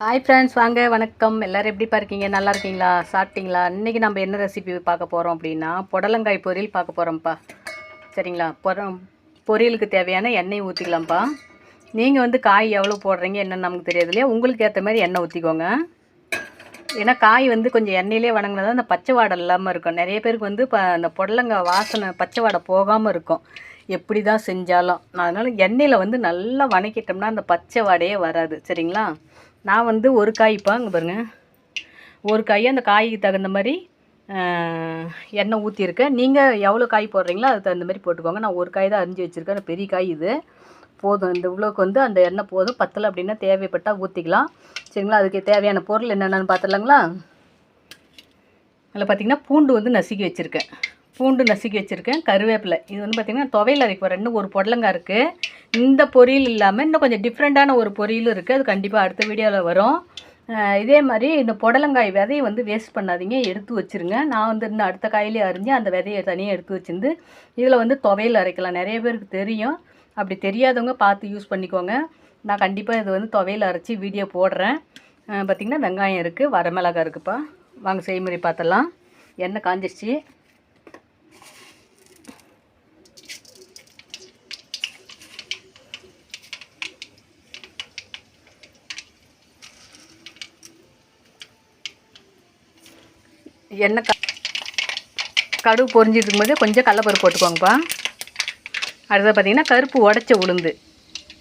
Hi friends, வாங்க வணக்கம். எல்லோரும் எப்படிப்பா இருக்கீங்க? நல்லா இருக்கீங்களா? சாப்பிட்டீங்களா? இன்றைக்கி நம்ம என்ன ரெசிபி பார்க்க போகிறோம் அப்படின்னா, புடலங்காய் பொரியல் பார்க்க போகிறோம்ப்பா. சரிங்களா? பொரியலுக்கு தேவையான எண்ணெய் ஊற்றிக்கலாம்ப்பா. நீங்கள் வந்து காய் எவ்வளோ போடுறீங்க என்னென்னு நமக்கு தெரியாது இல்லையா? உங்களுக்கு ஏற்ற மாதிரி எண்ணெய் ஊற்றிக்கோங்க. ஏன்னா காய் வந்து கொஞ்சம் எண்ணெயிலே வணங்கினா தான் அந்த பச்சை வாடை இல்லாமல் இருக்கும். நிறைய பேருக்கு வந்து அந்த புடலங்காய் வாசனை பச்சை வாடை போகாமல் இருக்கும், எப்படி தான் செஞ்சாலும். அதனால் எண்ணெயில் வந்து நல்லா வணக்கிட்டோம்னா அந்த பச்சை வாடையே வராது. சரிங்களா? நான் வந்து ஒரு காய்ப்பா, இங்கே பாருங்கள், ஒரு காய், அந்த காய்க்கு தகுந்த மாதிரி எண்ணெய் ஊற்றிருக்கேன். நீங்கள் எவ்வளோ காய் போடுறீங்களோ அதுக்கு தகுந்த மாதிரி போட்டுக்கோங்க. நான் ஒரு காய் தான் அரிஞ்சு வச்சுருக்கேன், பெரிய காய் இது. போதும், இந்த இவ்வளோக்கு வந்து அந்த எண்ணெய் போதும். பத்தலை அப்படின்னா தேவைப்பட்டால் ஊற்றிக்கலாம். சரிங்களா? அதுக்கு தேவையான பொருள் என்னென்னு பார்த்துடலாங்களா? அதில் பார்த்திங்கன்னா பூண்டு வந்து நசுக்கி வச்சுருக்கேன், கருவேப்பிலை. இது வந்து பார்த்திங்கன்னா துவையல் அரைக்க போகிறேன். இன்னும் ஒரு புடலங்காய் இருக்குது. இந்த பொரியல் இல்லாமல் இன்னும் கொஞ்சம் டிஃப்ரெண்ட்டான ஒரு பொரியலும் இருக்குது. அது கண்டிப்பாக அடுத்த வீடியோவில் வரும். இதே மாதிரி இந்த புடலங்காய் விதையை வந்து வேஸ்ட் பண்ணாதீங்க, எடுத்து வச்சுருங்க. நான் வந்து இன்னும் அடுத்த காயிலே அரிஞ்சு அந்த விதையை தனியாக எடுத்து வச்சுருந்து இதில் வந்து துவையல் அரைக்கலாம். நிறைய பேருக்கு தெரியும், அப்படி தெரியாதவங்க பார்த்து யூஸ் பண்ணிக்கோங்க. நான் கண்டிப்பாக இது வந்து துவையல் அரைச்சி வீடியோ போடுறேன். பார்த்திங்கன்னா வெங்காயம் இருக்குது, வரமிளகாய் இருக்குதுப்பா. வாங்க செய்முறை பார்த்தலாம். எண்ணெய் காஞ்சிருச்சு. எண்ணெய் கடுகு பொரிஞ்சிட்டு இருக்கும்போது கொஞ்சம் கடலப்பருப்பு போட்டுக்கோங்கப்பா. அடுத்தது பார்த்திங்கன்னா கருப்பு உடச்ச உளுந்து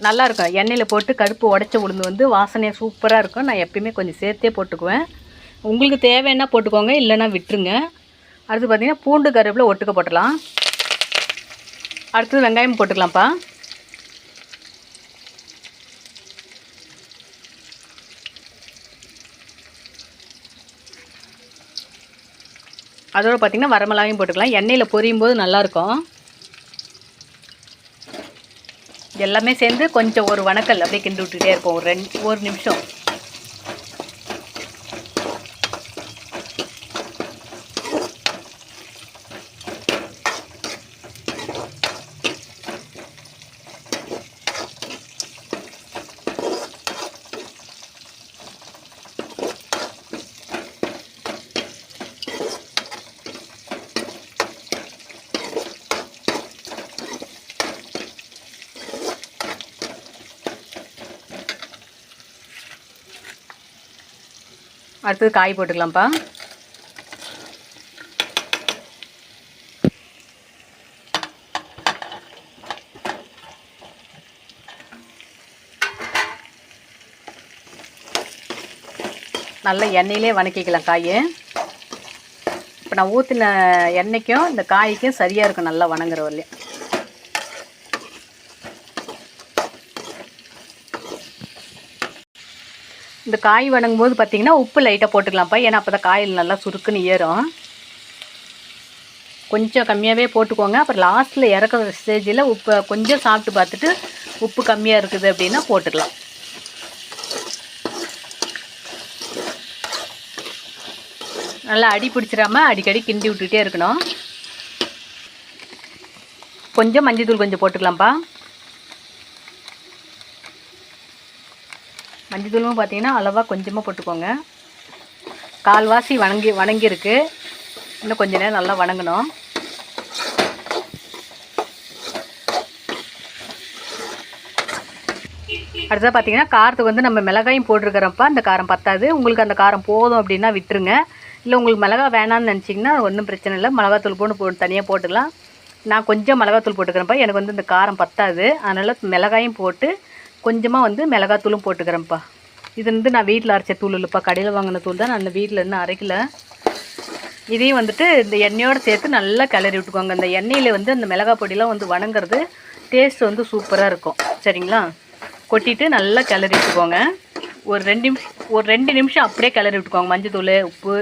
நல்லாயிருக்கும். எண்ணெயில் போட்டு கருப்பு உடச்ச உளுந்து வந்து வாசனையாக சூப்பராக இருக்கும். நான் எப்பயுமே கொஞ்சம் சேர்த்தே போட்டுக்குவேன். உங்களுக்கு தேவைன்னா போட்டுக்கோங்க, இல்லைன்னா விட்டுருங்க. அடுத்து பார்த்திங்கன்னா பூண்டு கருவேப்பிலை ஒட்டுக்க போட்டுடலாம். அடுத்தது வெங்காயம் போட்டுக்கலாம்ப்பா. அதோடு பார்த்திங்கன்னா வரமிளகாயும் போட்டுக்கலாம். எண்ணெயில் பொரியும் போது நல்லாயிருக்கும். எல்லாமே சேர்ந்து கொஞ்சம் ஒரு வணக்கல் அப்படியே கிண்டி விட்டுக்கிட்டே இருப்போம், ஒரு நிமிஷம். அடுத்தது காய் போட்டுக்கலாம்ப்பா. நல்லா எண்ணெயிலே வணக்கிக்கலாம் காய். இப்போ நான் ஊற்றின எண்ணெய்க்கும் இந்த காய்க்கும் சரியாக இருக்கும், நல்லா வணங்குற வரலையும். இந்த காய் வணங்கும் போது பார்த்திங்கன்னா உப்பு லைட்டாக போட்டுக்கலாம்ப்பா. ஏன்னா அப்போ தான் காயில் நல்லா சுருக்குன்னு ஏறும். கொஞ்சம் கம்மியாகவே போட்டுக்கோங்க. அப்புறம் லாஸ்ட்டில் இறக்குற ஸ்டேஜில் உப்பு கொஞ்சம் சாப்பிட்டு பார்த்துட்டு உப்பு கம்மியாக இருக்குது அப்படின்னா போட்டுக்கலாம். நல்லா அடி பிடிச்சிடாமல் அடிக்கடி கிண்டி விட்டுக்கிட்டே இருக்கணும். கொஞ்சம் மஞ்சள் தூள் கொஞ்சம் போட்டுக்கலாம்ப்பா. மஞ்சள் தூளும் பார்த்திங்கன்னா அளவாக கொஞ்சமாக போட்டுக்கோங்க. கால்வாசி வணங்கியிருக்கு. இன்னும் கொஞ்சம் நேரம் நல்லா வணங்கணும். அடுத்ததாக பார்த்திங்கன்னா காரத்துக்கு வந்து நம்ம மிளகாயும் போட்டிருக்கிறப்ப அந்த காரம் பத்தாது. உங்களுக்கு அந்த காரம் போதும் அப்படின்னா விட்டுருங்க. இல்லை உங்களுக்கு மிளகா வேணான்னு நினச்சிங்கன்னா ஒன்றும் பிரச்சனை இல்லை, மிளகாத்தூள் போட்டு தனியாக போட்டுக்கலாம். நான் கொஞ்சம் மிளகாத்தூள் போட்டுக்கிறேன்ப்பா, எனக்கு வந்து இந்த காரம் பத்தாது. அதனால் மிளகாயும் போட்டு கொஞ்சமாக வந்து மிளகாத்தூளும் போட்டுக்கிறேன்ப்பா. இது வந்து நான் வீட்டில் அரைச்ச தூள் இல்லைப்பா, கடையில் வாங்கின தூள் தான். நான் அந்த வீட்டில் இன்னும் அரைக்கல. இதையும் வந்துட்டு இந்த எண்ணெயோடு சேர்த்து நல்லா கிளறி விட்டுக்கோங்க. அந்த எண்ணெயில் வந்து அந்த மிளகாய் பொடியெலாம் வந்து வணங்குறது டேஸ்ட் வந்து சூப்பராக இருக்கும். சரிங்களா? கொட்டிட்டு நல்லா கிளறி விட்டுக்கோங்க. ஒரு ரெண்டு நிமிஷம் அப்படியே கிளறி விட்டுக்கோங்க. மஞ்சள் தூள், உப்பு,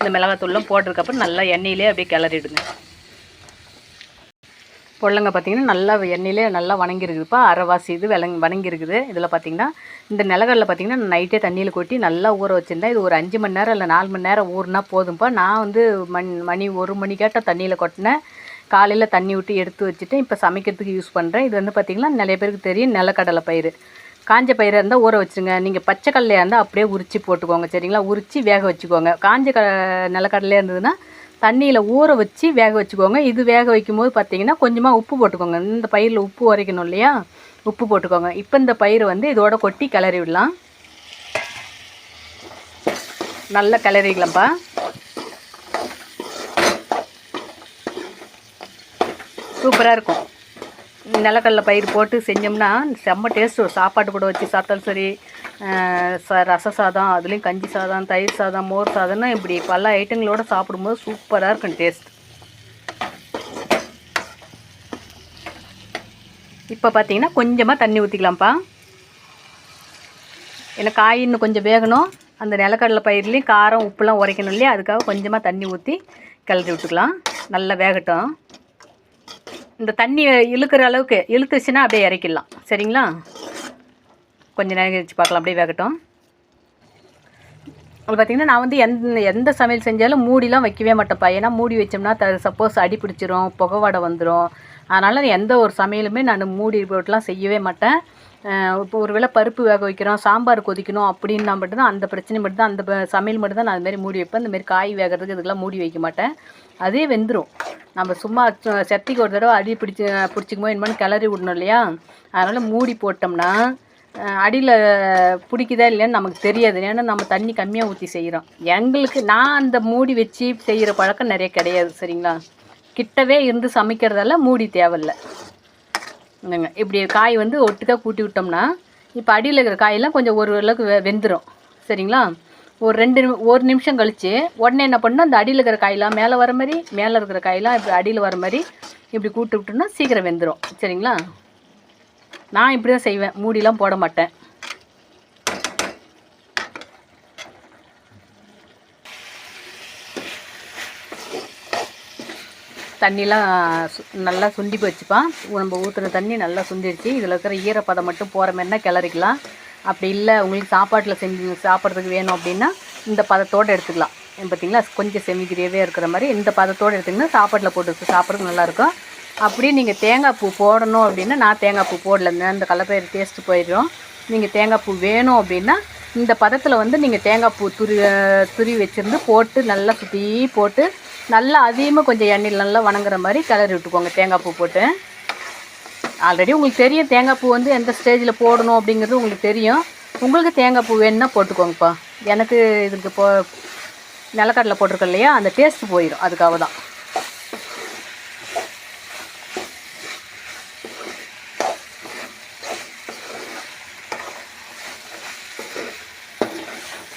இந்த மிளகாத்தூள்லாம் போட்டதுக்கப்புறம் நல்லா எண்ணெயிலே அப்படியே கிளறிடுங்க. புடலங்காய் பார்த்திங்கன்னா நல்லா எண்ணெயிலே நல்லா வணங்கிருக்குதுப்பா. அரைவாசி இது வணங்கிருக்குது. இதில் பார்த்திங்கன்னா இந்த நிலக்கடலை பார்த்திங்கன்னா நான் நைட்டே தண்ணியில் கொட்டி நல்லா ஊற வச்சுருந்தேன். இது ஒரு 5 மணி நேரம் இல்லை 4 மணி நேரம் ஊறினா போதும்ப்பா. நான் வந்து மணி 1 மணிக்காட்ட தண்ணியில் கொட்டினேன். காலையில் தண்ணி விட்டு எடுத்து வச்சுட்டு இப்போ சமைக்கிறதுக்கு யூஸ் பண்ணுறேன். இது வந்து பார்த்திங்கன்னா நிறைய பேருக்கு தெரியும், நிலக்கடலை பயிர். காஞ்ச பயிராக இருந்தால் ஊற வச்சுருங்க. நீங்கள் பச்சை கடலையாக இருந்தால் அப்படியே உரித்து போட்டுக்கோங்க சரிங்களா. உரித்து வேக வச்சுக்கோங்க. காஞ்ச நிலக்கடலையாக இருந்ததுன்னா தண்ணியில் ஊற வச்சு வேக வச்சுக்கோங்க. இது வேக வைக்கும்போது பார்த்தீங்கன்னா கொஞ்சமாக உப்பு போட்டுக்கோங்க. இந்த பயிரில் உப்பு உரைக்கணும் இல்லையா, உப்பு போட்டுக்கோங்க. இப்போ இந்த பயிர் வந்து இதோட கொட்டி கிளறி விடலாம். நல்லா கிளறிக்கலாம்ப்பா. சூப்பராக இருக்கும். நிலக்கடலை பயிர் போட்டு செஞ்சோம்னா செம்ம டேஸ்ட்டு. சாப்பாட்டு கூட வச்சு சாப்பிட்டாலும் சரி, ரச சாதம், அதுலேயும் கஞ்சி சாதம், தயிர் சாதம், மோர் சாதம்னு இப்படி பல ஐட்டங்களோடு சாப்பிடும்போது சூப்பராக இருக்கும் டேஸ்ட். இப்போ பார்த்தீங்கன்னா கொஞ்சமாக தண்ணி ஊற்றிக்கலாம்ப்பா. ஏன்னா காய் இன்னும் கொஞ்சம் வேகணும். அந்த நிலக்கடலை பயிர்லேயும் காரம் உப்புலாம் உரைக்கணும் இல்லையா, அதுக்காக கொஞ்சமாக தண்ணி ஊற்றி கிளறி விட்டுக்கலாம். நல்லா வேகட்டும். இந்த தண்ணி இழுக்கிற அளவுக்கு இழுத்துச்சுன்னா அப்படியே இறக்கிடலாம் சரிங்களா. கொஞ்சம் நேரம் கழிச்சு பார்க்கலாம், அப்படியே வேகட்டும். அது பார்த்திங்கன்னா நான் வந்து எந்த சமையல் செஞ்சாலும் மூடிலாம் வைக்கவே மாட்டேன்ப்பா. ஏன்னா மூடி வச்சோம்னா சப்போஸ் அடி பிடிச்சிரும், புகை வடை வந்துடும். அதனால் எந்த ஒரு சமையலுமே நான் மூடி போட்டுலாம் செய்யவே மாட்டேன். இப்போ ஒரு வேளை பருப்பு வேக வைக்கிறோம், சாம்பார் கொதிக்கணும் அப்படின்னா மட்டும்தான் அந்த பிரச்சனை மட்டும்தான், அந்த சமையல் மட்டும்தான் நான் அதுமாரி மூடி வைப்பேன். இந்தமாரி காய் வேகிறதுக்கு இதுக்கெல்லாம் மூடி வைக்க மாட்டேன். அதே வெந்துடும். நம்ம சும்மா சட்டிக்கு ஒரு தடவை அடி பிடிச்சிக்குமோ என்னமோன்னு கிளறி விடணும் இல்லையா. அதனால் மூடி போட்டோம்னா அடியில் பிடிக்குதா இல்லைன்னு நமக்கு தெரியாது. ஏன்னா நம்ம தண்ணி கம்மியாக ஊற்றி செய்கிறோம். நான் அந்த மூடி வச்சு செய்கிற பழக்கம் நிறைய கிடையாது சரிங்களா. கிட்டவே இருந்து சமைக்கிறதால மூடி தேவையில்லை. இப்படி காய் வந்து ஒட்டுக்காக கூட்டி விட்டோம்னா இப்போ அடியில் இருக்கிற காயெல்லாம் கொஞ்சம் ஓரளவுக்கு வெந்துடும் சரிங்களா. ஒரு நிமிஷம் கழித்து உடனே என்ன பண்ணால் அந்த அடியில் இருக்கிற காயெல்லாம் மேலே வர மாதிரி, மேலே இருக்கிற காயெல்லாம் இப்படி அடியில் வர மாதிரி இப்படி கூட்டி விட்டோம்னா சீக்கிரம் வெந்துடும் சரிங்களா. நான் இப்படி தான் செய்வேன், மூடிலாம் போட மாட்டேன். தண்ணிலாம் நல்லா சுண்டி போச்சுப்பா. நம்ம ஊற்றுற தண்ணி நல்லா சுண்டிடுச்சு. இதில் இருக்கிற ஈரப்பதம் மட்டும் போகிற மாதிரினா கிளறிக்கலாம். அப்படி இல்லை உங்களுக்கு சாப்பாட்டில் செஞ்சு சாப்பிட்றதுக்கு வேணும் அப்படின்னா இந்த பதத்தோடு எடுத்துக்கலாம். பார்த்திங்களா, கொஞ்சம் செமி கிரேவியாக இருக்கிற மாதிரி இந்த பதத்தோடு எடுத்திங்கன்னா சாப்பாட்டில் போட்டு சாப்பிட்றதுக்கு நல்லாயிருக்கும். அப்படியே நீங்கள் தேங்காய் பூ போடணும் அப்படின்னா, நான் தேங்காய் பூ போடலைங்க, இந்த கடலைப்பயிறு டேஸ்ட்டு போயிடும். நீங்கள் தேங்காய் பூ வேணும் அப்படின்னா இந்த பதத்தில் வந்து நீங்கள் தேங்காய் பூ துருவி வச்சுருந்து போட்டு நல்லா சுற்றி போட்டு நல்லா அதிகமாக கொஞ்சம் எண்ணெயில் நல்லா வணங்குற மாதிரி கிளறி விட்டுக்கோங்க. தேங்காய் பூ போட்டு ஆல்ரெடி உங்களுக்கு தெரியும் தேங்காய் பூ வந்து எந்த ஸ்டேஜில் போடணும் அப்படிங்கிறது உங்களுக்கு தெரியும். உங்களுக்கு தேங்காய் பூ வேணுன்னா போட்டுக்கோங்கப்பா. எனக்கு இதுக்கு நிலக்கடலை போட்டிருக்கோம் இல்லையா, அந்த டேஸ்ட்டு போயிடும். அதுக்காக தான்.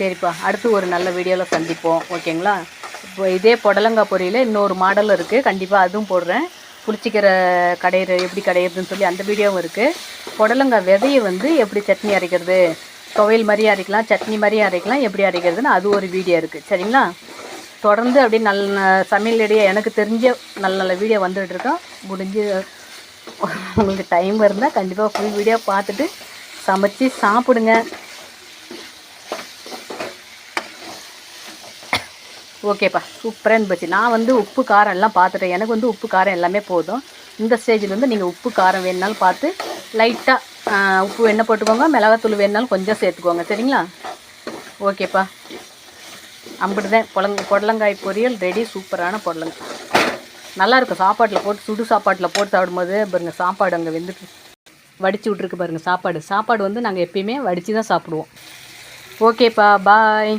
சரிப்பா, அடுத்து ஒரு நல்ல வீடியோவில் சந்திப்போம் ஓகேங்களா. இப்போ இதே புடலங்காய் பொரியல் இன்னொரு மாடலும் இருக்குது, கண்டிப்பாக அதுவும் போடுறேன். புளிச்சிக்கிற எப்படி கடையிறதுன்னு சொல்லி அந்த வீடியோவும் இருக்குது. புடலங்காய் விதையை வந்து எப்படி சட்னி அரைக்கிறது, துவையல் மாதிரி அரைக்கலாம், சட்னி மாதிரி அரைக்கலாம், எப்படி அரைக்கிறதுன்னு அது ஒரு வீடியோ இருக்குது சரிங்களா. தொடர்ந்து அப்படியே நல்ல சமையல் இடையே எனக்கு தெரிஞ்ச நல்ல நல்ல வீடியோ வந்துகிட்ருக்கோம். முடிஞ்சு உங்களுக்கு டைம் இருந்தால் கண்டிப்பாக ஃபுல் வீடியோ பார்த்துட்டு சமைச்சு சாப்பிடுங்க. ஓகேப்பா, சூப்பராக இருந்துச்சு. நான் வந்து உப்பு காரம் எல்லாம் பார்த்துட்டேன். எனக்கு வந்து உப்பு காரம் எல்லாமே போதும். இந்த ஸ்டேஜில் வந்து நீங்கள் உப்பு காரம் வேணுனாலும் பார்த்து லைட்டாக உப்பு வேணால் போட்டுக்கோங்க, மிளகாத்தூள் வேணுனாலும் கொஞ்சம் சேர்த்துக்கோங்க சரிங்களா. ஓகேப்பா, அப்படிதான் புடலங்காய் பொரியல் ரெடி. சூப்பரான புடலங்காய் நல்லாயிருக்கும். சாப்பாட்டில் போட்டு சுடு சாப்பாட்டில் போட்டு சாப்பிடும்போது பாருங்கள், சாப்பாடு அங்கே வெந்துட்டு வடித்து விட்ருக்கு பாருங்கள். சாப்பாடு வந்து நாங்கள் எப்பயுமே வடித்து தான் சாப்பிடுவோம். ஓகேப்பா, பாய்.